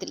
3।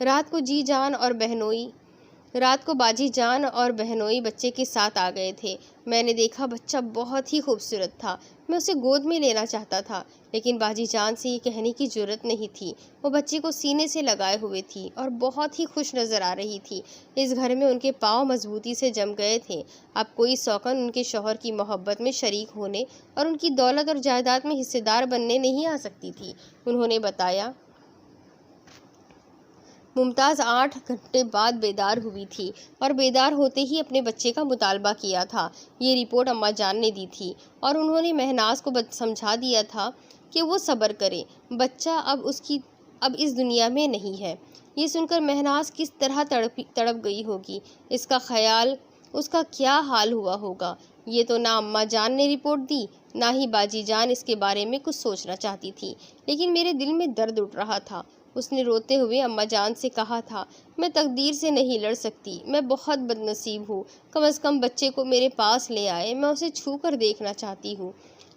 رات کو باجی جان اور بہنوئی بچے کے ساتھ آ گئے تھے۔ میں نے دیکھا بچہ بہت ہی خوبصورت تھا۔ میں اسے گود میں لینا چاہتا تھا، لیکن باجی جان سے یہ کہنے کی جرأت نہیں تھی۔ وہ بچے کو سینے سے لگائے ہوئے تھی اور بہت ہی خوش نظر آ رہی تھی۔ اس گھر میں ان کے پاؤں مضبوطی سے جم گئے تھے۔ اب کوئی سوکن ان کے شوہر کی محبت میں شریک ہونے اور ان کی دولت اور جائیداد میں حصے دار بننے نہیں آ سکتی تھی۔ انہوں نے بتایا، ممتاز 8 گھنٹے بعد بیدار ہوئی تھی اور بیدار ہوتے ہی اپنے بچے کا مطالبہ کیا تھا۔ یہ رپورٹ اماں جان نے دی تھی اور انہوں نے مہناز کو سمجھا دیا تھا کہ وہ صبر کرے، بچہ اب اس دنیا میں نہیں ہے۔ یہ سن کر مہناز کس طرح تڑپ گئی ہوگی، اس کا کیا حال ہوا ہوگا۔ یہ تو نہ اماں جان نے رپورٹ دی، نہ ہی باجی جان اس کے بارے میں کچھ سوچنا چاہتی تھی، لیکن میرے دل میں درد اٹھ رہا تھا۔ اس نے روتے ہوئے اماں جان سے کہا تھا، میں تقدیر سے نہیں لڑ سکتی، میں بہت بد نصیب ہوں، کم از کم بچے کو میرے پاس لے آئے، میں اسے چھو کر دیکھنا چاہتی ہوں۔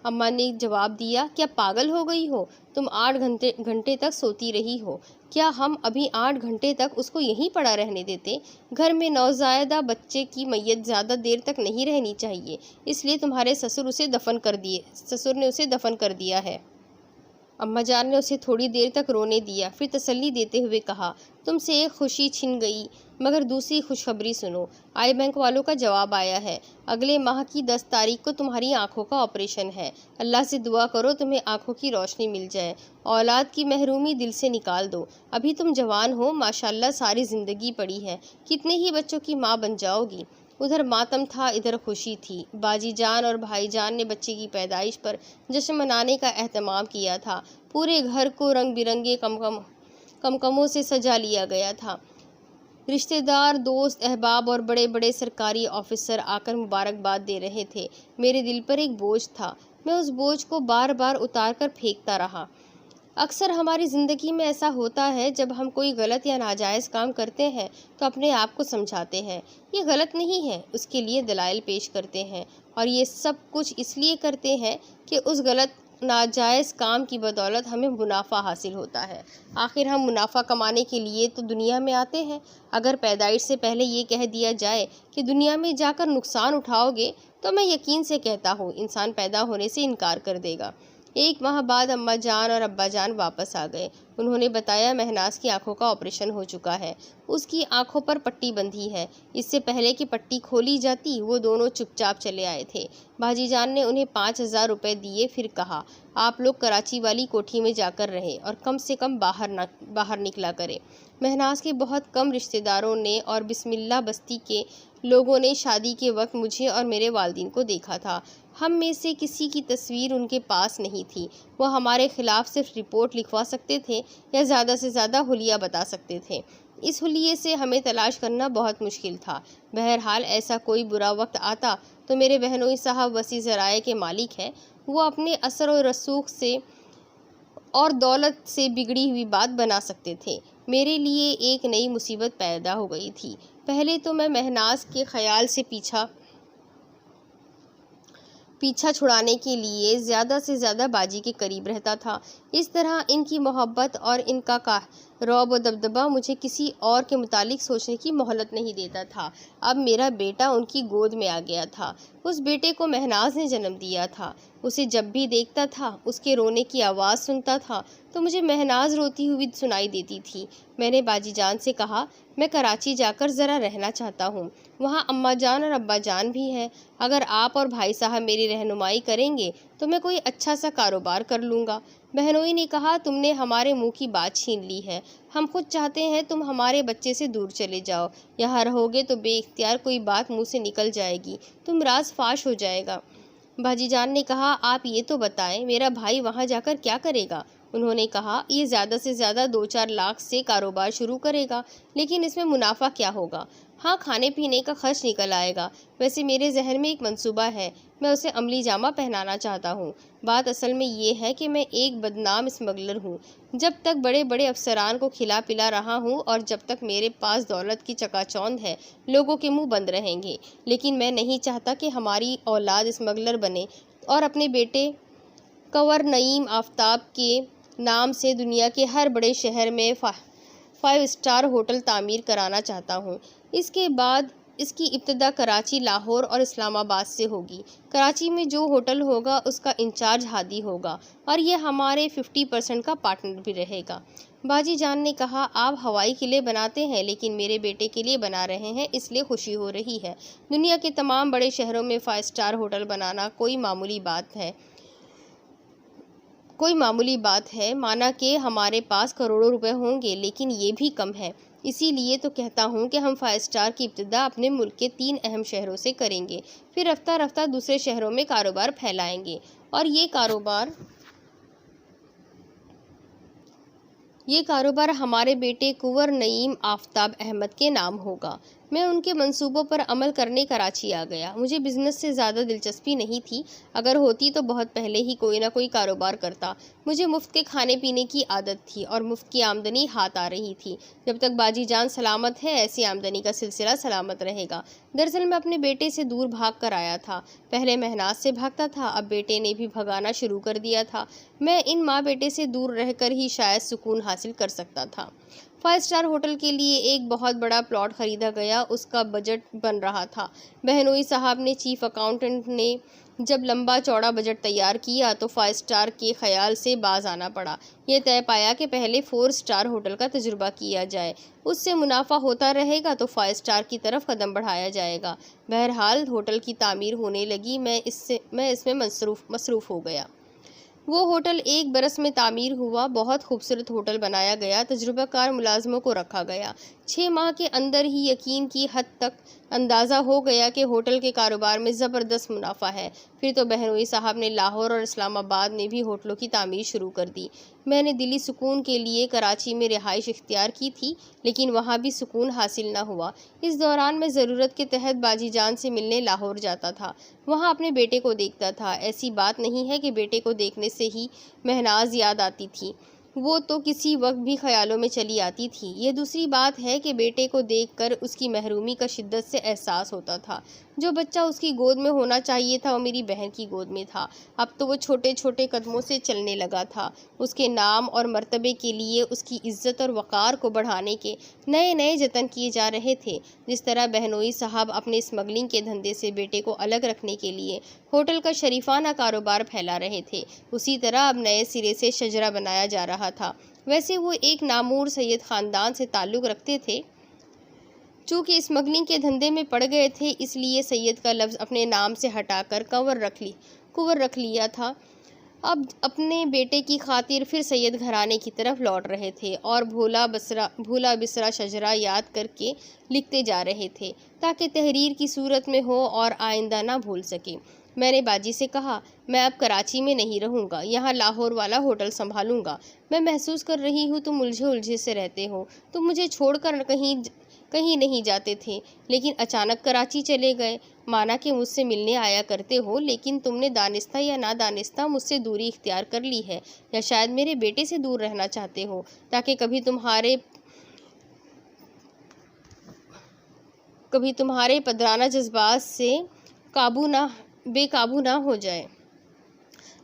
اماں نے جواب دیا، کیا پاگل ہو گئی ہو؟ تم 8 گھنٹے تک سوتی رہی ہو، کیا ہم ابھی 8 گھنٹے تک اس کو یہیں پڑا رہنے دیتے؟ گھر میں نوزائیدہ بچے کی میت زیادہ دیر تک نہیں رہنی چاہیے، اس لیے تمہارے سسر نے اسے دفن کر دیا ہے۔ اماں جان نے اسے تھوڑی دیر تک رونے دیا، پھر تسلی دیتے ہوئے کہا، تم سے ایک خوشی چھن گئی، مگر دوسری خوشخبری سنو۔ آئی بینک والوں کا جواب آیا ہے، اگلے ماہ کی 10 تاریخ کو تمہاری آنکھوں کا آپریشن ہے۔ اللہ سے دعا کرو تمہیں آنکھوں کی روشنی مل جائے، اولاد کی محرومی دل سے نکال دو۔ ابھی تم جوان ہو، ماشاءاللہ ساری زندگی پڑی ہے، کتنے ہی بچوں کی ماں بن جاؤ گی۔ ادھر ماتم تھا، ادھر خوشی تھی۔ باجی جان اور بھائی جان نے بچے کی پیدائش پر جشن منانے کا اہتمام کیا تھا۔ پورے گھر کو رنگ برنگے کمکموں سے سجا لیا گیا تھا۔ رشتہ دار، دوست احباب اور بڑے بڑے سرکاری آفیسر آ کر مبارکباد دے رہے تھے۔ میرے دل پر ایک بوجھ تھا، میں اس بوجھ کو بار بار اتار کر پھینکتا رہا۔ اکثر ہماری زندگی میں ایسا ہوتا ہے، جب ہم کوئی غلط یا ناجائز کام کرتے ہیں تو اپنے آپ کو سمجھاتے ہیں یہ غلط نہیں ہے، اس کے لیے دلائل پیش کرتے ہیں، اور یہ سب کچھ اس لیے کرتے ہیں کہ اس غلط ناجائز کام کی بدولت ہمیں منافع حاصل ہوتا ہے۔ آخر ہم منافع کمانے کے لیے تو دنیا میں آتے ہیں۔ اگر پیدائش سے پہلے یہ کہہ دیا جائے کہ دنیا میں جا کر نقصان اٹھاؤ گے، تو میں یقین سے کہتا ہوں انسان پیدا ہونے سے انکار کر دے گا۔ 1 ماہ بعد اماں جان اور ابا جان واپس آ گئے۔ انہوں نے بتایا، مہناز کی آنکھوں کا آپریشن ہو چکا ہے، اس کی آنکھوں پر پٹی بندھی ہے۔ اس سے پہلے کہ پٹی کھولی جاتی، وہ دونوں چپ چاپ چلے آئے تھے۔ باجی جان نے انہیں 5000 روپے دیے، پھر کہا، آپ لوگ کراچی والی کوٹھی میں جا کر رہیں اور کم سے کم باہر نکلا کریں۔ مہناز کے بہت کم رشتہ داروں نے اور بسم اللہ بستی کے لوگوں نے شادی کے وقت مجھے اور میرے والدین کو دیکھا تھا۔ ہم میں سے کسی کی تصویر ان کے پاس نہیں تھی۔ وہ ہمارے خلاف صرف رپورٹ لکھوا سکتے تھے یا زیادہ سے زیادہ حلیہ بتا سکتے تھے۔ اس حلیے سے ہمیں تلاش کرنا بہت مشکل تھا۔ بہرحال ایسا کوئی برا وقت آتا تو میرے بہنوئی صاحب وسیع ذرائع کے مالک ہیں، وہ اپنے اثر و رسوخ سے اور دولت سے بگڑی ہوئی بات بنا سکتے تھے۔ میرے لیے ایک نئی مصیبت پیدا ہو گئی تھی۔ پہلے تو میں مہناز کے خیال سے پیچھا چھڑانے کے لیے زیادہ سے زیادہ باجی کے قریب رہتا تھا۔ اس طرح ان کی محبت اور ان کا رعب و دبدبہ مجھے کسی اور کے متعلق سوچنے کی مہلت نہیں دیتا تھا۔ اب میرا بیٹا ان کی گود میں آ گیا تھا۔ اس بیٹے کو مہناز نے جنم دیا تھا۔ اسے جب بھی دیکھتا تھا، اس کے رونے کی آواز سنتا تھا تو مجھے مہناز روتی ہوئی سنائی دیتی تھی۔ میں نے باجی جان سے کہا، میں کراچی جا کر ذرا رہنا چاہتا ہوں، وہاں اماں جان اور ابا جان بھی ہیں۔ اگر آپ اور بھائی صاحب میری رہنمائی کریں گے تو میں کوئی اچھا سا کاروبار کر لوں گا۔ بہنوئی نے کہا، تم نے ہمارے منہ کی بات چھین لی ہے، ہم خود چاہتے ہیں تم ہمارے بچے سے دور چلے جاؤ، یہاں رہو گے تو بے اختیار کوئی بات منہ سے نکل جائے گی، تم راز فاش ہو جائے گا۔ باجی جان نے کہا، آپ یہ تو بتائیں میرا بھائی وہاں جا کر کیا کرے گا؟ انہوں نے کہا، یہ زیادہ سے زیادہ 2-4 لاکھ سے کاروبار شروع کرے گا، لیکن اس میں منافع کیا ہوگا؟ ہاں، کھانے پینے کا خرچ نکل آئے گا۔ ویسے میرے ذہن میں ایک منصوبہ ہے، میں اسے عملی جامہ پہنانا چاہتا ہوں۔ بات اصل میں یہ ہے کہ میں ایک بدنام اسمگلر ہوں۔ جب تک بڑے بڑے افسران کو کھلا پلا رہا ہوں اور جب تک میرے پاس دولت کی چکا چوند ہے، لوگوں کے منہ بند رہیں گے، لیکن میں نہیں چاہتا کہ ہماری اولاد اسمگلر بنے اور اپنے بیٹے کنور نعیم آفتاب کے نام سے دنیا کے ہر بڑے شہر میں 5 اسٹار ہوٹل تعمیر کرانا چاہتا ہوں۔ اس کے بعد اس کی ابتدا کراچی، لاہور اور اسلام آباد سے ہوگی۔ کراچی میں جو ہوٹل ہوگا اس کا انچارج ہادی ہوگا اور یہ ہمارے 50% کا پارٹنر بھی رہے گا۔ باجی جان نے کہا، آپ ہوائی قلعے بناتے ہیں لیکن میرے بیٹے کے لیے بنا رہے ہیں، اس لیے خوشی ہو رہی ہے۔ دنیا کے تمام بڑے شہروں میں 5 اسٹار ہوٹل بنانا کوئی معمولی بات ہے، مانا کہ ہمارے پاس کروڑوں روپے ہوں گے، لیکن یہ بھی کم ہے۔ اسی لیے تو کہتا ہوں کہ ہم 5 اسٹار کی ابتدا اپنے ملک کے 3 اہم شہروں سے کریں گے، پھر رفتہ رفتہ دوسرے شہروں میں کاروبار پھیلائیں گے اور یہ کاروبار ہمارے بیٹے کنور نعیم آفتاب احمد کے نام ہوگا۔ میں ان کے منصوبوں پر عمل کرنے کراچی آ گیا۔ مجھے بزنس سے زیادہ دلچسپی نہیں تھی، اگر ہوتی تو بہت پہلے ہی کوئی نہ کوئی کاروبار کرتا۔ مجھے مفت کے کھانے پینے کی عادت تھی اور مفت کی آمدنی ہاتھ آ رہی تھی۔ جب تک باجی جان سلامت ہے، ایسی آمدنی کا سلسلہ سلامت رہے گا۔ دراصل میں اپنے بیٹے سے دور بھاگ کر آیا تھا۔ پہلے مہناز سے بھاگتا تھا، اب بیٹے نے بھی بھگانا شروع کر دیا تھا۔ میں ان ماں بیٹے سے دور رہ کر ہی شاید سکون حاصل کر سکتا تھا۔ 5 اسٹار ہوٹل کے لیے ایک بہت بڑا پلاٹ خریدا گیا، اس کا بجٹ بن رہا تھا۔ بہنوئی صاحب نے چیف اکاؤنٹنٹ نے جب لمبا چوڑا بجٹ تیار کیا تو 5 اسٹار کے خیال سے باز آنا پڑا۔ یہ طے پایا کہ پہلے 4 اسٹار ہوٹل کا تجربہ کیا جائے، اس سے منافع ہوتا رہے گا تو 5 اسٹار کی طرف قدم بڑھایا جائے گا۔ بہرحال ہوٹل کی تعمیر ہونے لگی، میں اس میں مصروف ہو گیا۔ وہ ہوٹل 1 برس میں تعمیر ہوا، بہت خوبصورت ہوٹل بنایا گیا، تجربہ کار ملازموں کو رکھا گیا۔ 6 ماہ کے اندر ہی یقین کی حد تک اندازہ ہو گیا کہ ہوٹل کے کاروبار میں زبردست منافع ہے۔ پھر تو بہنوئی صاحب نے لاہور اور اسلام آباد میں بھی ہوٹلوں کی تعمیر شروع کر دی۔ میں نے دلی سکون کے لیے کراچی میں رہائش اختیار کی تھی، لیکن وہاں بھی سکون حاصل نہ ہوا۔ اس دوران میں ضرورت کے تحت باجی جان سے ملنے لاہور جاتا تھا، وہاں اپنے بیٹے کو دیکھتا تھا۔ ایسی بات نہیں ہے کہ بیٹے کو دیکھنے سے ہی مہناز یاد آتی تھی، وہ تو کسی وقت بھی خیالوں میں چلی آتی تھی۔ یہ دوسری بات ہے کہ بیٹے کو دیکھ کر اس کی محرومی کا شدت سے احساس ہوتا تھا۔ جو بچہ اس کی گود میں ہونا چاہیے تھا وہ میری بہن کی گود میں تھا۔ اب تو وہ چھوٹے چھوٹے قدموں سے چلنے لگا تھا۔ اس کے نام اور مرتبے کے لیے اس کی عزت اور وقار کو بڑھانے کے نئے نئے جتن کیے جا رہے تھے۔ جس طرح بہنوئی صاحب اپنے اسمگلنگ کے دھندے سے بیٹے کو الگ رکھنے کے لیے ہوٹل کا شریفانہ کاروبار پھیلا رہے تھے، اسی طرح اب نئے سرے سے شجرہ بنایا جا رہا تھا۔ ویسے وہ ایک نامور سید خاندان سے تعلق رکھتے تھے، چونکہ اسمگلنگ کے دھندے میں پڑ گئے تھے اس لیے سید کا لفظ اپنے نام سے ہٹا کر کنور رکھ لیا تھا۔ اب اپنے بیٹے کی خاطر پھر سید گھرانے کی طرف لوٹ رہے تھے اور بھولا بسرا شجرہ یاد کر کے لکھتے جا رہے تھے تاکہ تحریر کی صورت میں ہو اور آئندہ نہ بھول سکے۔ میں نے باجی سے کہا، میں اب کراچی میں نہیں رہوں گا، یہاں لاہور والا ہوٹل سنبھالوں گا۔ میں محسوس کر رہی ہوں تم الجھے سے رہتے ہو، تم مجھے چھوڑ کر کہیں نہیں جاتے تھے، لیکن اچانک کراچی چلے گئے۔ مانا کہ مجھ سے ملنے آیا کرتے ہو، لیکن تم نے دانستہ یا نادانستہ مجھ سے دوری اختیار کر لی ہے، یا شاید میرے بیٹے سے دور رہنا چاہتے ہو تاکہ کبھی تمہارے پدرانہ جذبات سے بے قابو نہ ہو جائے۔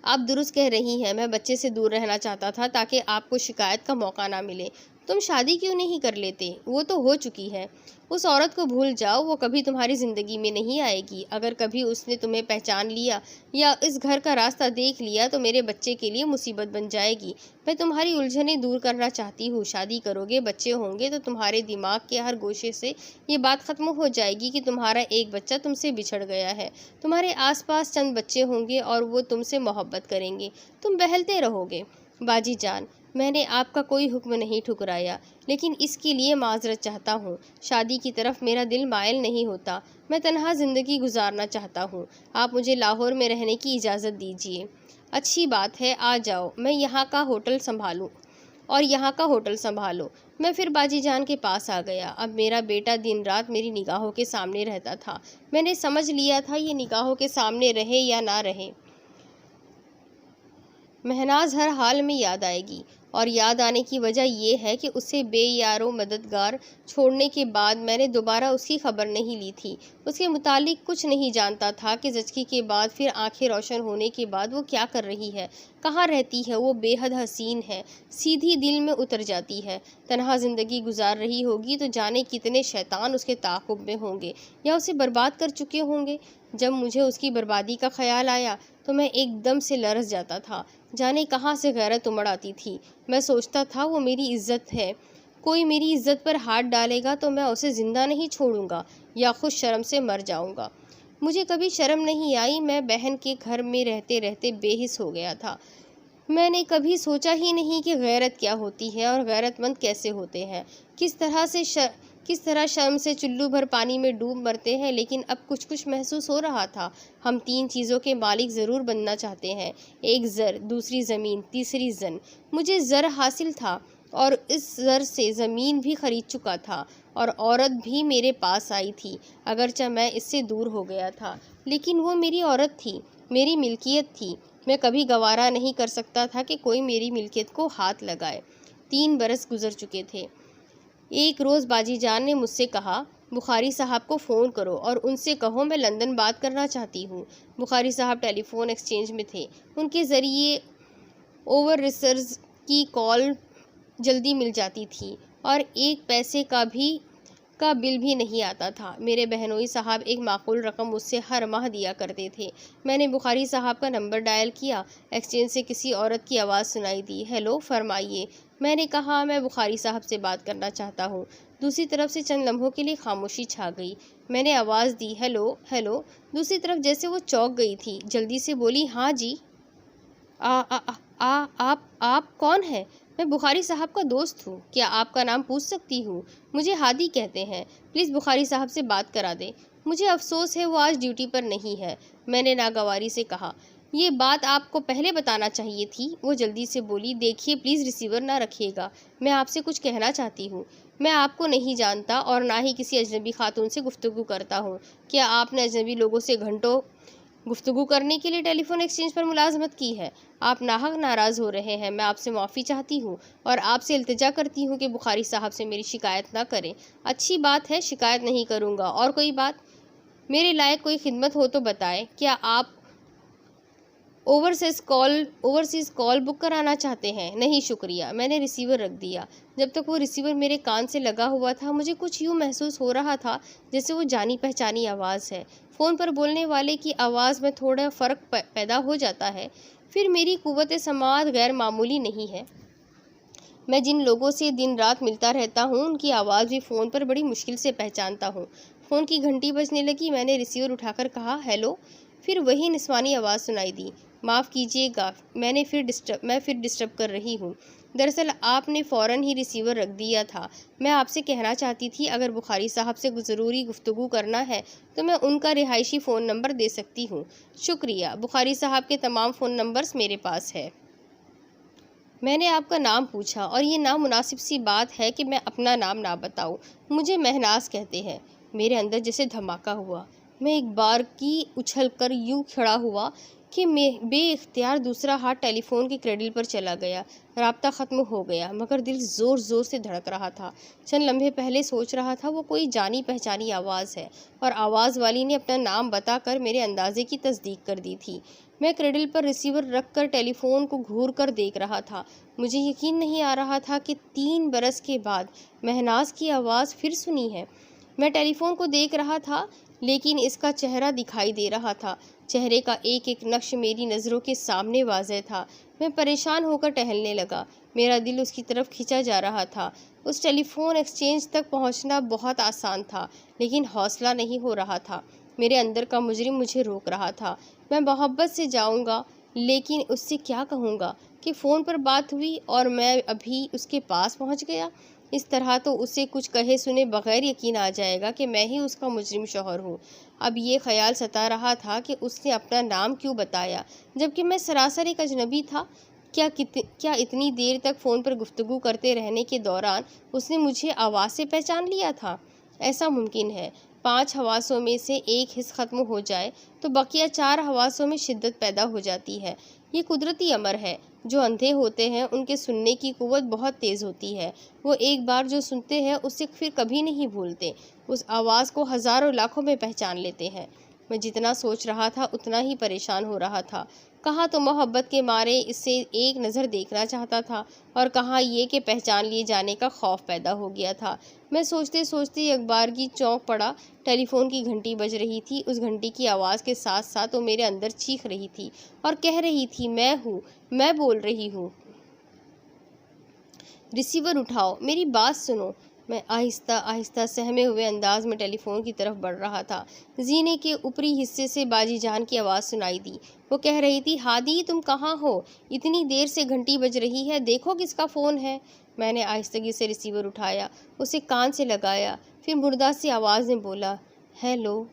آپ درست کہہ رہی ہیں، میں بچے سے دور رہنا چاہتا تھا تاکہ آپ کو شکایت کا موقع نہ ملے۔ تم شادی کیوں نہیں کر لیتے؟ وہ تو ہو چکی ہے۔ اس عورت کو بھول جاؤ، وہ کبھی تمہاری زندگی میں نہیں آئے گی۔ اگر کبھی اس نے تمہیں پہچان لیا یا اس گھر کا راستہ دیکھ لیا تو میرے بچے کے لیے مصیبت بن جائے گی۔ میں تمہاری الجھنیں دور کرنا چاہتی ہوں۔ شادی کرو گے، بچے ہوں گے تو تمہارے دماغ کے ہر گوشے سے یہ بات ختم ہو جائے گی کہ تمہارا ایک بچہ تم سے بچھڑ گیا ہے۔ تمہارے آس پاس چند بچے ہوں گے اور وہ تم سے محبت کریں گے، تم بہلتے رہو گے۔ باجی جان، میں نے آپ کا کوئی حکم نہیں ٹھکرایا، لیکن اس کے لیے معذرت چاہتا ہوں۔ شادی کی طرف میرا دل مائل نہیں ہوتا، میں تنہا زندگی گزارنا چاہتا ہوں۔ آپ مجھے لاہور میں رہنے کی اجازت دیجیے۔ اچھی بات ہے، آ جاؤ، میں یہاں کا ہوٹل سنبھالو۔ میں پھر باجی جان کے پاس آ گیا۔ اب میرا بیٹا دن رات میری نگاہوں کے سامنے رہتا تھا۔ میں نے سمجھ لیا تھا یہ نگاہوں کے سامنے رہے یا نہ رہے، مہناز ہر حال میں یاد آئے گی، اور یاد آنے کی وجہ یہ ہے کہ اسے بے یار و مددگار چھوڑنے کے بعد میں نے دوبارہ اس کی خبر نہیں لی تھی۔ اس کے متعلق کچھ نہیں جانتا تھا کہ زچگی کے بعد، پھر آنکھیں روشن ہونے کے بعد وہ کیا کر رہی ہے، کہاں رہتی ہے۔ وہ بے حد حسین ہے، سیدھی دل میں اتر جاتی ہے۔ تنہا زندگی گزار رہی ہوگی تو جانے کتنے شیطان اس کے تعاقب میں ہوں گے یا اسے برباد کر چکے ہوں گے۔ جب مجھے اس کی بربادی کا خیال آیا تو میں ایک دم سے لرز جاتا تھا، جانے کہاں سے غیرت امڑ آتی تھی۔ میں سوچتا تھا وہ میری عزت ہے، کوئی میری عزت پر ہاتھ ڈالے گا تو میں اسے زندہ نہیں چھوڑوں گا یا خود شرم سے مر جاؤں گا۔ مجھے کبھی شرم نہیں آئی، میں بہن کے گھر میں رہتے رہتے بے حس ہو گیا تھا۔ میں نے کبھی سوچا ہی نہیں کہ غیرت کیا ہوتی ہے اور غیرت مند کیسے ہوتے ہیں، کس طرح شرم سے چلو بھر پانی میں ڈوب مرتے ہیں۔ لیکن اب کچھ محسوس ہو رہا تھا۔ ہم 3 چیزوں کے مالک ضرور بننا چاہتے ہیں، ایک زر، دوسری زمین، تیسری زن۔ مجھے زر حاصل تھا اور اس زر سے زمین بھی خرید چکا تھا، اور عورت بھی میرے پاس آئی تھی، اگرچہ میں اس سے دور ہو گیا تھا، لیکن وہ میری عورت تھی، میری ملکیت تھی۔ میں کبھی گوارا نہیں کر سکتا تھا کہ کوئی میری ملکیت کو ہاتھ لگائے۔ 3 برس گزر چکے تھے۔ ایک روز باجی جان نے مجھ سے کہا، بخاری صاحب کو فون کرو اور ان سے کہو میں لندن بات کرنا چاہتی ہوں۔ بخاری صاحب ٹیلی فون ایکسچینج میں تھے، ان کے ذریعے اوورسیز کی کال جلدی مل جاتی تھی اور 1 پیسے کا بل بھی نہیں آتا تھا۔ میرے بہنوئی صاحب ایک معقول رقم مجھ سے ہر ماہ دیا کرتے تھے۔ میں نے بخاری صاحب کا نمبر ڈائل کیا، ایکسچینج سے کسی عورت کی آواز سنائی دی، ہیلو، فرمائیے۔ میں نے کہا، میں بخاری صاحب سے بات کرنا چاہتا ہوں۔ دوسری طرف سے چند لمحوں کے لیے خاموشی چھا گئی۔ میں نے آواز دی، ہیلو ہیلو۔ دوسری طرف جیسے وہ چونک گئی تھی، جلدی سے بولی، ہاں جی۔ آپ کون ہیں؟ میں بخاری صاحب کا دوست ہوں، کیا آپ کا نام پوچھ سکتی ہوں؟ مجھے ہادی کہتے ہیں، پلیز بخاری صاحب سے بات کرا دیں۔ مجھے افسوس ہے وہ آج ڈیوٹی پر نہیں ہے، میں نے ناگواری سے کہا۔ یہ بات آپ کو پہلے بتانا چاہیے تھی۔ وہ جلدی سے بولی، دیکھیے پلیز ریسیور نہ رکھیے گا، میں آپ سے کچھ کہنا چاہتی ہوں۔ میں آپ کو نہیں جانتا اور نہ ہی کسی اجنبی خاتون سے گفتگو کرتا ہوں۔ کیا آپ نے اجنبی لوگوں سے گھنٹوں گفتگو کرنے کے لیے ٹیلی فون ایکسچینج پر ملازمت کی ہے؟ آپ ناحق ناراض ہو رہے ہیں، میں آپ سے معافی چاہتی ہوں اور آپ سے التجا کرتی ہوں کہ بخاری صاحب سے میری شکایت نہ کریں۔ اچھی بات ہے، شکایت نہیں کروں گا۔ اور کوئی بات؟ میرے لائق کوئی خدمت ہو تو بتائیں۔ کیا آپ اوورسیز کال بک کرانا چاہتے ہیں؟ نہیں شکریہ، میں نے ریسیور رکھ دیا۔ جب تک وہ ریسیور میرے کان سے لگا ہوا تھا، مجھے کچھ یوں محسوس ہو رہا تھا جیسے وہ جانی پہچانی آواز ہے۔ فون پر بولنے والے کی آواز میں تھوڑا فرق پیدا ہو جاتا ہے، پھر میری قوت سماعت غیر معمولی نہیں ہے۔ میں جن لوگوں سے دن رات ملتا رہتا ہوں، ان کی آواز بھی فون پر بڑی مشکل سے پہچانتا ہوں۔ فون کی گھنٹی بجنے لگی، میں نے ریسیور اٹھا کر کہا، ہیلو۔ پھر وہی نسوانی آواز سنائی دی، معاف کیجیے گا، میں پھر ڈسٹرب کر رہی ہوں۔ دراصل آپ نے فوراً ہی ریسیور رکھ دیا تھا۔ میں آپ سے کہنا چاہتی تھی، اگر بخاری صاحب سے ضروری گفتگو کرنا ہے تو میں ان کا رہائشی فون نمبر دے سکتی ہوں۔ شکریہ، بخاری صاحب کے تمام فون نمبرز میرے پاس ہے۔ میں نے آپ کا نام پوچھا اور یہ نامناسب سی بات ہے کہ میں اپنا نام نہ بتاؤں۔ مجھے مہناز کہتے ہیں۔ میرے اندر جیسے دھماکہ ہوا۔ میں ایک بار کی اچھل کر یوں کھڑا ہوا کہ بے اختیار دوسرا ہاتھ ٹیلی فون کے کریڈل پر چلا گیا۔ رابطہ ختم ہو گیا، مگر دل زور زور سے دھڑک رہا تھا۔ چند لمحے پہلے سوچ رہا تھا وہ کوئی جانی پہچانی آواز ہے، اور آواز والی نے اپنا نام بتا کر میرے اندازے کی تصدیق کر دی تھی۔ میں کریڈل پر ریسیور رکھ کر ٹیلی فون کو گھور کر دیکھ رہا تھا۔ مجھے یقین نہیں آ رہا تھا کہ 3 برس کے بعد مہناز کی آواز پھر سنی ہے۔ میں ٹیلی فون کو دیکھ رہا تھا، لیکن اس کا چہرہ دکھائی دے رہا تھا۔ چہرے کا ایک ایک نقش میری نظروں کے سامنے واضح تھا۔ میں پریشان ہو کر ٹہلنے لگا، میرا دل اس کی طرف کھینچا جا رہا تھا۔ اس ٹیلی فون ایکسچینج تک پہنچنا بہت آسان تھا، لیکن حوصلہ نہیں ہو رہا تھا۔ میرے اندر کا مجرم مجھے روک رہا تھا۔ میں محبت سے جاؤں گا، لیکن اس سے کیا کہوں گا کہ فون پر بات ہوئی اور میں ابھی اس کے پاس پہنچ گیا؟ اس طرح تو اسے کچھ کہے سنے بغیر یقین آ جائے گا کہ میں ہی اس کا مجرم شوہر ہوں۔ اب یہ خیال ستا رہا تھا کہ اس نے اپنا نام کیوں بتایا، جبکہ میں سراسر ایک اجنبی تھا؟ کیا اتنی دیر تک فون پر گفتگو کرتے رہنے کے دوران اس نے مجھے آواز سے پہچان لیا تھا؟ ایسا ممکن ہے۔ 5 حواسوں میں سے ایک حس ختم ہو جائے تو بقیہ 4 حواسوں میں شدت پیدا ہو جاتی ہے۔ یہ قدرتی امر ہے۔ جو اندھے ہوتے ہیں ان کے سننے کی قوت بہت تیز ہوتی ہے، وہ ایک بار جو سنتے ہیں اسے پھر کبھی نہیں بھولتے، اس آواز کو ہزاروں لاکھوں میں پہچان لیتے ہیں۔ میں جتنا سوچ رہا تھا اتنا ہی پریشان ہو رہا تھا، کہاں تو محبت کے مارے اسے ایک نظر دیکھنا چاہتا تھا اور کہاں یہ کہ پہچان لیے جانے کا خوف پیدا ہو گیا تھا۔ میں سوچتے سوچتے اخبار کی چونک پڑا، ٹیلی فون کی گھنٹی بج رہی تھی۔ اس گھنٹی کی آواز کے ساتھ ساتھ وہ میرے اندر چیخ رہی تھی اور کہہ رہی تھی، میں ہوں، میں بول رہی ہوں، ریسیور اٹھاؤ، میری بات سنو۔ میں آہستہ آہستہ سہمے ہوئے انداز میں ٹیلی فون کی طرف بڑھ رہا تھا۔ زینے کے اوپری حصے سے باجی جان کی آواز سنائی دی۔ وہ کہہ رہی تھی، ہادی تم کہاں ہو؟ اتنی دیر سے گھنٹی بج رہی ہے، دیکھو کس کا فون ہے۔ میں نے آہستگی سے ریسیور اٹھایا، اسے کان سے لگایا، پھر مردہ سی آواز میں بولا، ہیلو۔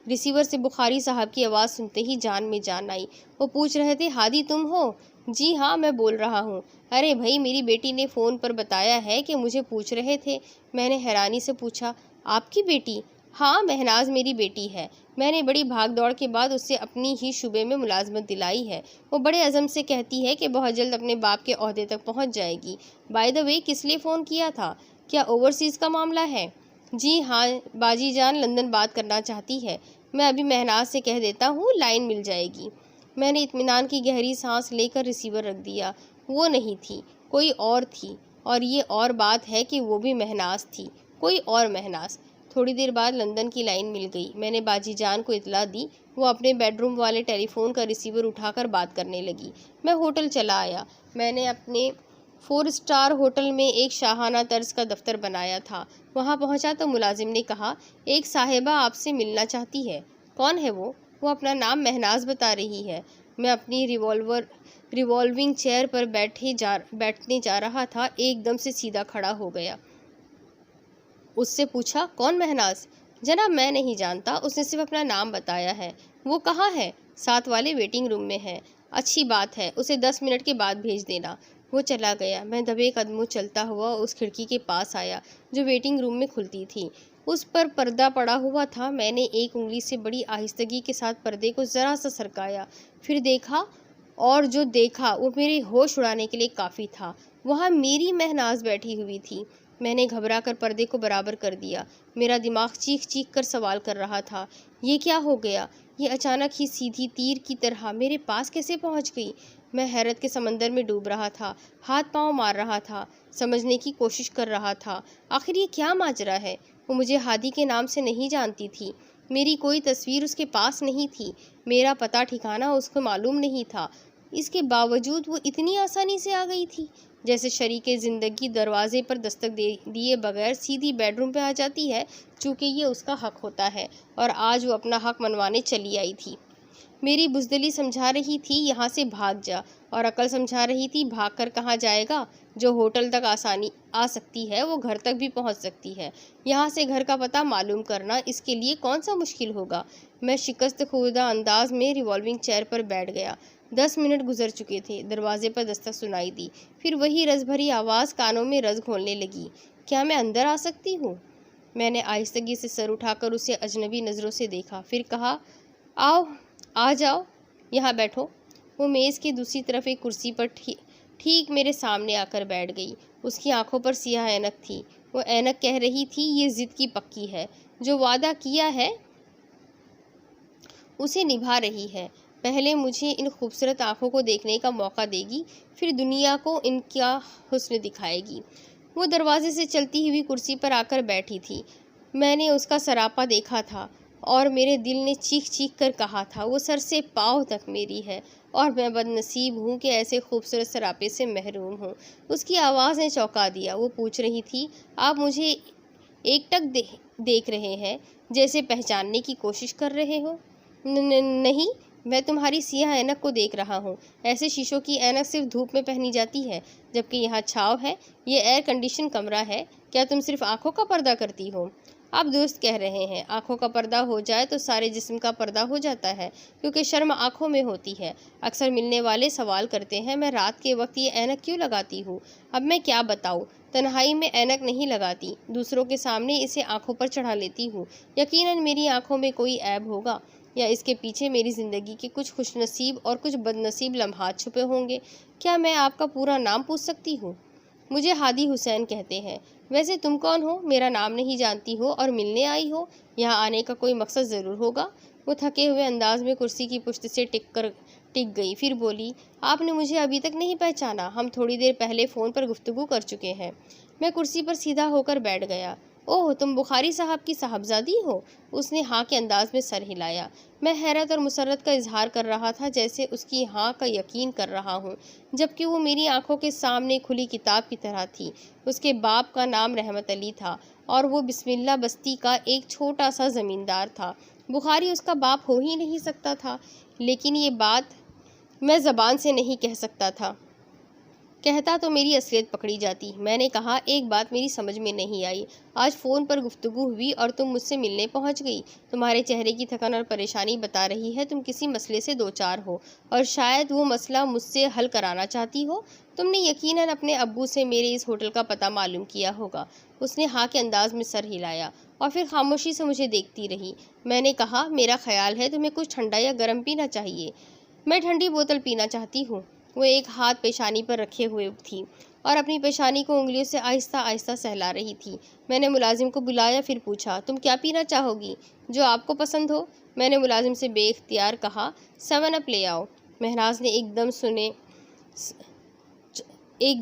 ریسیور سے بخاری صاحب کی آواز سنتے ہی جان میں جان آئی۔ وہ پوچھ رہے تھے، ہادی تم ہو؟ جی ہاں، میں بول رہا ہوں۔ ارے بھائی، میری بیٹی نے فون پر بتایا ہے کہ مجھے پوچھ رہے تھے۔ میں نے حیرانی سے پوچھا، آپ کی بیٹی؟ ہاں، مہناز میری بیٹی ہے۔ میں نے بڑی بھاگ دوڑ کے بعد اسے اپنی ہی شعبے میں ملازمت دلائی ہے۔ وہ بڑے عزم سے کہتی ہے کہ بہت جلد اپنے باپ کے عہدے تک پہنچ جائے گی۔ بائی دا وے، کس لیے فون کیا تھا؟ کیا اوورسیز کا معاملہ ہے؟ جی ہاں، باجی جان لندن بات کرنا چاہتی ہے۔ میں ابھی مہناز سے کہہ دیتا ہوں، لائن مل جائے گی۔ میں نے اطمینان کی گہری سانس لے کر ریسیور رکھ دیا۔ وہ نہیں تھی، کوئی اور تھی، اور یہ اور بات ہے کہ وہ بھی مہناز تھی، کوئی اور مہناز۔ تھوڑی دیر بعد لندن کی لائن مل گئی۔ میں نے باجی جان کو اطلاع دی، وہ اپنے بیڈ روم والے ٹیلی فون کا ریسیور اٹھا کر بات کرنے لگی۔ میں ہوٹل چلا آیا۔ میں نے اپنے 4 اسٹار ہوٹل میں ایک شاہانہ طرز کا دفتر بنایا تھا۔ وہاں پہنچا تو ملازم نے کہا، ایک صاحبہ آپ سے ملنا چاہتی ہے۔ کون ہے وہ؟ وہ اپنا نام مہناز بتا رہی ہے۔ میں اپنی ریوالونگ چیئر پر بیٹھنے جا رہا تھا، ایک دم سے سیدھا کھڑا ہو گیا۔ اس سے پوچھا، کون مہناز؟ جناب میں نہیں جانتا، اس نے صرف اپنا نام بتایا ہے۔ وہ کہاں ہے؟ ساتھ والے ویٹنگ روم میں ہے۔ اچھی بات ہے، اسے 10 منٹ کے بعد بھیج دینا۔ وہ چلا گیا۔ میں دبے قدموں چلتا ہوا اس کھڑکی کے پاس آیا جو ویٹنگ روم میں کھلتی تھی۔ اس پر پردہ پڑا ہوا تھا۔ میں نے ایک انگلی سے بڑی آہستگی کے ساتھ پردے کو ذرا سا سرکایا، پھر دیکھا، اور جو دیکھا وہ میرے ہوش اڑانے کے لیے کافی تھا۔ وہاں میری مہناز بیٹھی ہوئی تھی۔ میں نے گھبرا کر پردے کو برابر کر دیا۔ میرا دماغ چیخ چیخ کر سوال کر رہا تھا، یہ کیا ہو گیا؟ یہ اچانک ہی سیدھی تیر کی طرح میرے پاس کیسے پہنچ گئی؟ میں حیرت کے سمندر میں ڈوب رہا تھا، ہاتھ پاؤں مار رہا تھا، سمجھنے کی کوشش کر رہا تھا، آخر یہ کیا ماجرا ہے؟ وہ مجھے ہادی کے نام سے نہیں جانتی تھی، میری کوئی تصویر اس کے پاس نہیں تھی، میرا پتہ ٹھکانہ اس کو معلوم نہیں تھا، اس کے باوجود وہ اتنی آسانی سے آ گئی تھی، جیسے شریک زندگی دروازے پر دستک دیے بغیر سیدھی بیڈ روم پہ آ جاتی ہے، چونکہ یہ اس کا حق ہوتا ہے، اور آج وہ اپنا حق منوانے چلی آئی تھی۔ میری بزدلی سمجھا رہی تھی یہاں سے بھاگ جا، اور عقل سمجھا رہی تھی بھاگ کر کہاں جائے گا؟ جو ہوٹل تک آسانی آ سکتی ہے وہ گھر تک بھی پہنچ سکتی ہے، یہاں سے گھر کا پتہ معلوم کرنا اس کے لیے کون سا مشکل ہوگا؟ میں شکست خوردہ انداز میں ریوالونگ چیئر پر بیٹھ گیا۔ 10 منٹ گزر چکے تھے۔ دروازے پر دستک سنائی دی، پھر وہی رس بھری آواز کانوں میں رس گھولنے لگی، کیا میں اندر آ سکتی ہوں؟ میں نے آہستگی سے سر اٹھا کر اسے اجنبی نظروں سے دیکھا، پھر کہا، آ جاؤ، یہاں بیٹھو۔ وہ میز کے دوسری طرف ایک کرسی پر ٹھیک میرے سامنے آ کر بیٹھ گئی۔ اس کی آنکھوں پر سیاہ اینک تھی۔ وہ اینک کہہ رہی تھی، یہ ضد کی پکی ہے، جو وعدہ کیا ہے اسے نبھا رہی ہے، پہلے مجھے ان خوبصورت آنکھوں کو دیکھنے کا موقع دے گی، پھر دنیا کو ان کا حسن دکھائے گی۔ وہ دروازے سے چلتی ہوئی کرسی پر آ کر بیٹھی تھی۔ میں نے اس کا سراپا دیکھا تھا، اور میرے دل نے چیخ چیخ کر کہا تھا، وہ سر سے پاؤں تک میری ہے، اور میں بد نصیب ہوں کہ ایسے خوبصورت سراپے سے محروم ہوں۔ اس کی آواز نے چونکا دیا۔ وہ پوچھ رہی تھی، آپ مجھے ایک ٹک دیکھ رہے ہیں، جیسے پہچاننے کی کوشش کر رہے ہو؟ نہیں، میں تمہاری سیاہ اینک کو دیکھ رہا ہوں۔ ایسے شیشوں کی اینک صرف دھوپ میں پہنی جاتی ہے، جبکہ یہاں چھاؤں ہے، یہ ایئر کنڈیشن کمرہ ہے، کیا تم صرف آنکھوں کا پردہ کرتی ہو؟ آپ درست کہہ رہے ہیں، آنکھوں کا پردہ ہو جائے تو سارے جسم کا پردہ ہو جاتا ہے، کیونکہ شرم آنکھوں میں ہوتی ہے۔ اکثر ملنے والے سوال کرتے ہیں، میں رات کے وقت یہ اینک کیوں لگاتی ہوں؟ اب میں کیا بتاؤں، تنہائی میں اینک نہیں لگاتی، دوسروں کے سامنے اسے آنکھوں پر چڑھا لیتی ہوں۔ یقیناً میری آنکھوں میں کوئی عیب ہوگا، یا اس کے پیچھے میری زندگی کے کچھ خوش نصیب اور کچھ بد نصیب لمحات چھپے ہوں گے؟ کیا میں آپ کا پورا نام پوچھ سکتی ہوں؟ مجھے ہادی حسین کہتے ہیں۔ ویسے تم کون ہو؟ میرا نام نہیں جانتی ہو اور ملنے آئی ہو؟ یہاں آنے کا کوئی مقصد ضرور ہوگا۔ وہ تھکے ہوئے انداز میں کرسی کی پشت سے ٹک گئی، پھر بولی، آپ نے مجھے ابھی تک نہیں پہچانا؟ ہم تھوڑی دیر پہلے فون پر گفتگو کر چکے ہیں۔ میں کرسی پر سیدھا ہو کر بیٹھ گیا۔ اوہ، تم بخاری صاحب کی صاحبزادی ہو؟ اس نے ہاں کے انداز میں سر ہلایا۔ میں حیرت اور مسرت کا اظہار کر رہا تھا، جیسے اس کی ہاں کا یقین کر رہا ہوں، جبکہ وہ میری آنکھوں کے سامنے کھلی کتاب کی طرح تھی۔ اس کے باپ کا نام رحمت علی تھا اور وہ بسم اللہ بستی کا ایک چھوٹا سا زمیندار تھا۔ بخاری اس کا باپ ہو ہی نہیں سکتا تھا، لیکن یہ بات میں زبان سے نہیں کہہ سکتا تھا۔ کہتا تو میری اصلیت پکڑی جاتی۔ میں نے کہا، ایک بات میری سمجھ میں نہیں آئی۔ آج فون پر گفتگو ہوئی اور تم مجھ سے ملنے پہنچ گئی۔ تمہارے چہرے کی تھکن اور پریشانی بتا رہی ہے تم کسی مسئلے سے دوچار ہو اور شاید وہ مسئلہ مجھ سے حل کرانا چاہتی ہو۔ تم نے یقیناً اپنے ابو سے میرے اس ہوٹل کا پتہ معلوم کیا ہوگا۔ اس نے ہاں کے انداز میں سر ہلایا اور پھر خاموشی سے مجھے دیکھتی رہی۔ میں نے کہا، میرا خیال ہے تمہیں کچھ ٹھنڈا یا گرم پینا چاہیے۔ میں ٹھنڈی بوتل پینا چاہتی ہوں۔ وہ ایک ہاتھ پیشانی پر رکھے ہوئے تھی اور اپنی پیشانی کو انگلیوں سے آہستہ آہستہ سہلا رہی تھی۔ میں نے ملازم کو بلایا، پھر پوچھا، تم کیا پینا چاہو گی؟ جو آپ کو پسند ہو۔ میں نے ملازم سے بے اختیار کہا، 7 اپ لے آؤ۔ مہراز نے ایک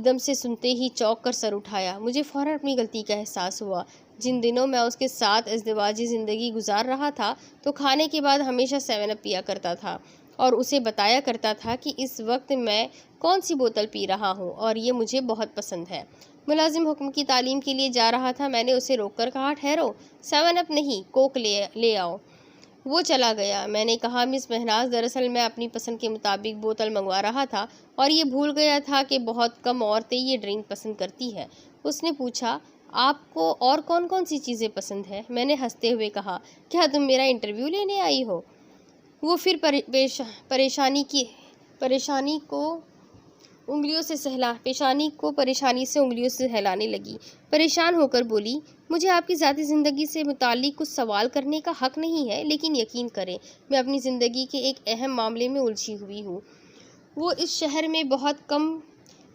دم سے سنتے ہی چونک کر سر اٹھایا۔ مجھے فوراً اپنی غلطی کا احساس ہوا۔ جن دنوں میں اس کے ساتھ ازدواجی زندگی گزار رہا تھا تو کھانے کے بعد ہمیشہ 7 اپ پیا کرتا تھا اور اسے بتایا کرتا تھا کہ اس وقت میں کون سی بوتل پی رہا ہوں اور یہ مجھے بہت پسند ہے۔ ملازم حکم کی تعلیم کے لیے جا رہا تھا۔ میں نے اسے روک کر کہا، ٹھہرو، 7 اپ نہیں، کوک لے آؤ۔ وہ چلا گیا۔ میں نے کہا، مس مہراز، دراصل میں اپنی پسند کے مطابق بوتل منگوا رہا تھا اور یہ بھول گیا تھا کہ بہت کم عورتیں یہ ڈرنک پسند کرتی ہیں۔ اس نے پوچھا، آپ کو اور کون کون سی چیزیں پسند ہیں؟ میں نے ہنستے ہوئے کہا، کیا تم میرا انٹرویو لینے آئی ہو؟ وہ پھر پریشانی سے انگلیوں سے سہلانے لگی۔ پریشان ہو کر بولی، مجھے آپ کی ذاتی زندگی سے متعلق کچھ سوال کرنے کا حق نہیں ہے، لیکن یقین کریں میں اپنی زندگی کے ایک اہم معاملے میں الجھی ہوئی ہوں۔ وہ اس شہر میں بہت کم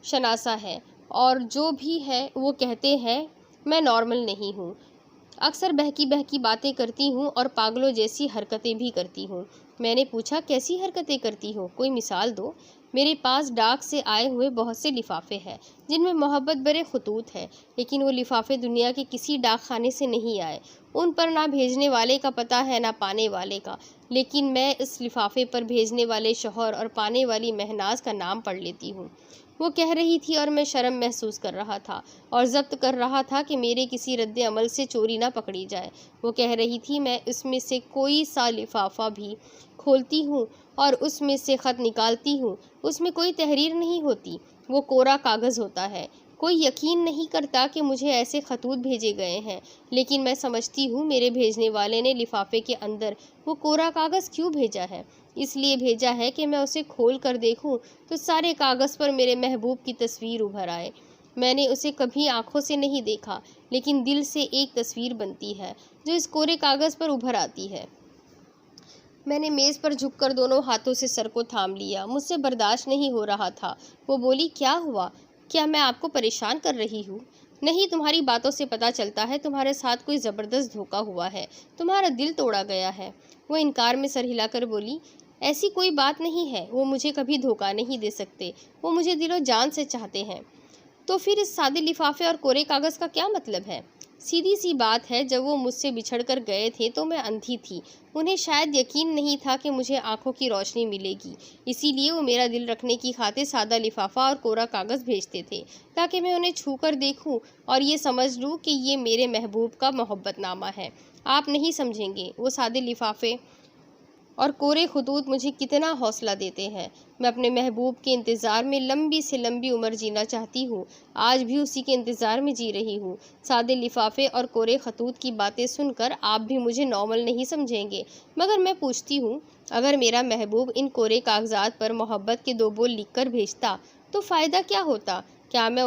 شناسا ہے اور جو بھی ہے وہ کہتے ہیں میں نارمل نہیں ہوں۔ اکثر بہکی باتیں کرتی ہوں اور پاگلوں جیسی حرکتیں بھی کرتی ہوں۔ میں نے پوچھا، کیسی حرکتیں کرتی ہو؟ کوئی مثال دو۔ میرے پاس ڈاک سے آئے ہوئے بہت سے لفافے ہیں جن میں محبت بھرے خطوط ہیں، لیکن وہ لفافے دنیا کے کسی ڈاک خانے سے نہیں آئے۔ ان پر نہ بھیجنے والے کا پتہ ہے نہ پانے والے کا، لیکن میں اس لفافے پر بھیجنے والے شوہر اور پانے والی مہناز کا نام پڑھ لیتی ہوں۔ وہ کہہ رہی تھی اور میں شرم محسوس کر رہا تھا اور ضبط کر رہا تھا کہ میرے کسی رد عمل سے چوری نہ پکڑی جائے۔ وہ کہہ رہی تھی، میں اس میں سے کوئی سا لفافہ بھی کھولتی ہوں اور اس میں سے خط نکالتی ہوں، اس میں کوئی تحریر نہیں ہوتی، وہ کورا کاغذ ہوتا ہے۔ کوئی یقین نہیں کرتا کہ مجھے ایسے خطوط بھیجے گئے ہیں، لیکن میں سمجھتی ہوں میرے بھیجنے والے نے لفافے کے اندر وہ کورا کاغذ کیوں بھیجا ہے۔ اس لیے بھیجا ہے کہ میں اسے کھول کر دیکھوں تو سارے کاغذ پر میرے محبوب کی تصویر ابھر آئے۔ میں نے اسے کبھی آنکھوں سے نہیں دیکھا، لیکن دل سے ایک تصویر بنتی ہے جو اس کورے کاغذ پر ابھر آتی ہے۔ میں نے میز پر جھک کر دونوں ہاتھوں سے سر کو تھام لیا۔ مجھ سے برداشت نہیں ہو رہا تھا۔ وہ بولی، کیا ہوا؟ کیا میں آپ کو پریشان کر رہی ہوں؟ نہیں، تمہاری باتوں سے پتہ چلتا ہے تمہارے ساتھ کوئی زبردست دھوکہ ہوا ہے، تمہارا دل توڑا گیا ہے۔ وہ انکار میں سر ہلا کر بولی، ایسی کوئی بات نہیں ہے، وہ مجھے کبھی دھوکہ نہیں دے سکتے، وہ مجھے دل و جان سے چاہتے ہیں۔ تو پھر اس سادے لفافے اور کورے کاغذ کا کیا مطلب ہے؟ سیدھی سی بات ہے، جب وہ مجھ سے بچھڑ کر گئے تھے تو میں اندھی تھی، انہیں شاید یقین نہیں تھا کہ مجھے آنکھوں کی روشنی ملے گی، اسی لیے وہ میرا دل رکھنے کی خاطر سادہ لفافہ اور کورا کاغذ بھیجتے تھے تاکہ میں انہیں چھو کر دیکھوں اور یہ سمجھ لوں کہ یہ میرے محبوب کا محبت نامہ ہے۔ آپ نہیں سمجھیں گے وہ سادے لفافے اور کورے خطوط مجھے کتنا حوصلہ دیتے ہیں۔ میں اپنے محبوب کے انتظار میں لمبی سے لمبی عمر جینا چاہتی ہوں، آج بھی اسی کے انتظار میں جی رہی ہوں۔ سادے لفافے اور کورے خطوط کی باتیں سن کر آپ بھی مجھے نارمل نہیں سمجھیں گے، مگر میں پوچھتی ہوں، اگر میرا محبوب ان کورے کاغذات پر محبت کے 2 بول لکھ کر بھیجتا تو فائدہ کیا ہوتا؟ کیا میں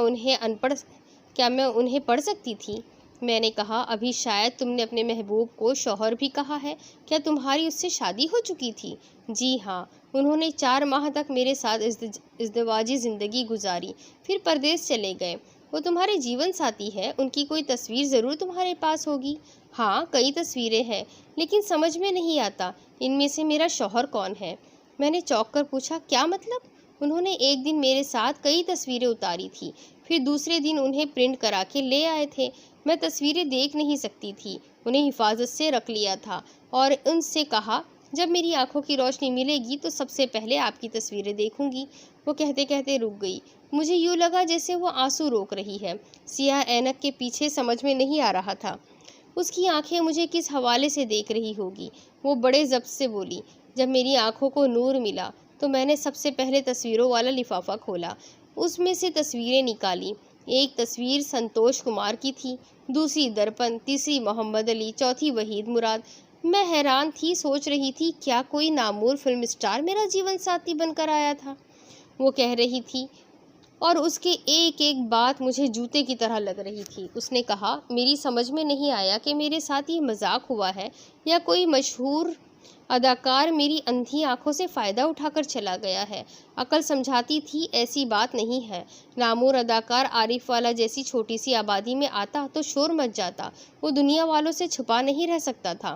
انہیں پڑھ سکتی تھی؟ میں نے کہا ابھی شاید تم نے اپنے محبوب کو شوہر بھی کہا ہے، کیا تمہاری اس سے شادی ہو چکی تھی؟ جی ہاں، انہوں نے 4 ماہ تک میرے ساتھ ازدواجی زندگی گزاری، پھر پردیس چلے گئے۔ وہ تمہارے جیون ساتھی ہے، ان کی کوئی تصویر ضرور تمہارے پاس ہوگی۔ ہاں، کئی تصویریں ہیں، لیکن سمجھ میں نہیں آتا ان میں سے میرا شوہر کون ہے۔ میں نے چونک کر پوچھا، کیا مطلب؟ انہوں نے ایک دن میرے ساتھ کئی تصویریں اتاری تھی، پھر دوسرے دن انہیں پرنٹ کرا کے لے آئے تھے۔ میں تصویریں دیکھ نہیں سکتی تھی، انہیں حفاظت سے رکھ لیا تھا اور ان سے کہا جب میری آنکھوں کی روشنی ملے گی تو سب سے پہلے آپ کی تصویریں دیکھوں گی۔ وہ کہتے کہتے رک گئی۔ مجھے یوں لگا جیسے وہ آنسو روک رہی ہے۔ سیاہ اینک کے پیچھے سمجھ میں نہیں آ رہا تھا اس کی آنکھیں مجھے کس حوالے سے دیکھ رہی ہوگی۔ وہ بڑے ضبط سے بولی، جب میری آنکھوں کو نور ملا تو میں نے سب سے پہلے تصویروں والا لفافہ کھولا، اس میں سے تصویریں نکالی۔ ایک تصویر سنتوش کمار کی تھی، دوسری درپن، تیسری محمد علی، چوتھی وحید مراد۔ میں حیران تھی، سوچ رہی تھی کیا کوئی نامور فلم اسٹار میرا جیون ساتھی بن کر آیا تھا؟ وہ کہہ رہی تھی اور اس کے ایک ایک بات مجھے جوتے کی طرح لگ رہی تھی۔ اس نے کہا، میری سمجھ میں نہیں آیا کہ میرے ساتھ یہ مذاق ہوا ہے یا کوئی مشہور اداکار میری اندھی آنکھوں سے فائدہ اٹھا کر چلا گیا ہے۔ عقل سمجھاتی تھی ایسی بات نہیں ہے۔ نامور اداکار عارف والا جیسی چھوٹی سی آبادی میں آتا تو شور مچ جاتا، وہ دنیا والوں سے چھپا نہیں رہ سکتا تھا۔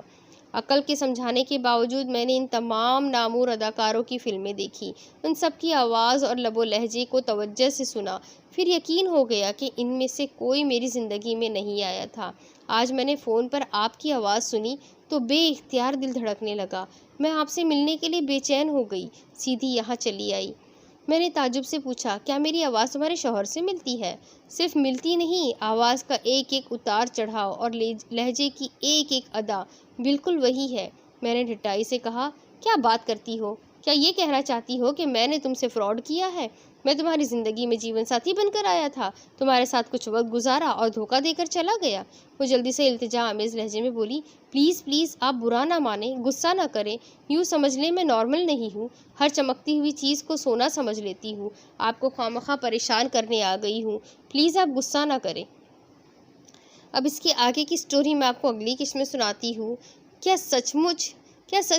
عقل کے سمجھانے کے باوجود میں نے ان تمام نامور اداکاروں کی فلمیں دیکھی، ان سب کی آواز اور لب و لہجے کو توجہ سے سنا، پھر یقین ہو گیا کہ ان میں سے کوئی میری زندگی میں نہیں آیا تھا۔ آج میں نے فون پر آپ کی آواز سنی تو بے اختیار دل دھڑکنے لگا۔ میں آپ سے ملنے کے لیے بے چین ہو گئی، سیدھی یہاں چلی آئی۔ میں نے تعجب سے پوچھا، کیا میری آواز تمہارے شوہر سے ملتی ہے؟ صرف ملتی نہیں، آواز کا ایک ایک اتار چڑھاؤ اور لہجے کی ایک ایک ادا بالکل وہی ہے۔ میں نے ڈٹائی سے کہا، کیا بات کرتی ہو؟ کیا یہ کہنا چاہتی ہو کہ میں نے تم سے فراڈ کیا ہے؟ میں تمہاری زندگی میں جیون ساتھی بن کر آیا تھا، تمہارے ساتھ کچھ وقت گزارا اور دھوکہ دے کر چلا گیا۔ وہ جلدی سے التجا آمیز لہجے میں بولی، پلیز پلیز آپ برا نہ مانیں، غصہ نہ کریں، یوں سمجھ لیں میں نارمل نہیں ہوں، ہر چمکتی ہوئی چیز کو سونا سمجھ لیتی ہوں، آپ کو خواہ پریشان کرنے آ گئی ہوں، پلیز آپ غصہ نہ کریں۔ اب اس کے آگے کی سٹوری میں آپ کو اگلی قسط میں سناتی ہوں۔ کیا سچ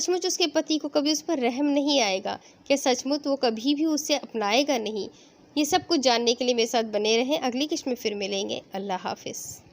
مچ اس کے پتی کو کبھی اس پر رحم نہیں آئے گا؟ کیا سچ مچ وہ کبھی بھی اسے اپنائے گا نہیں؟ یہ سب کچھ جاننے کے لیے میرے ساتھ بنے رہیں، اگلی قسط میں پھر ملیں گے۔ اللہ حافظ۔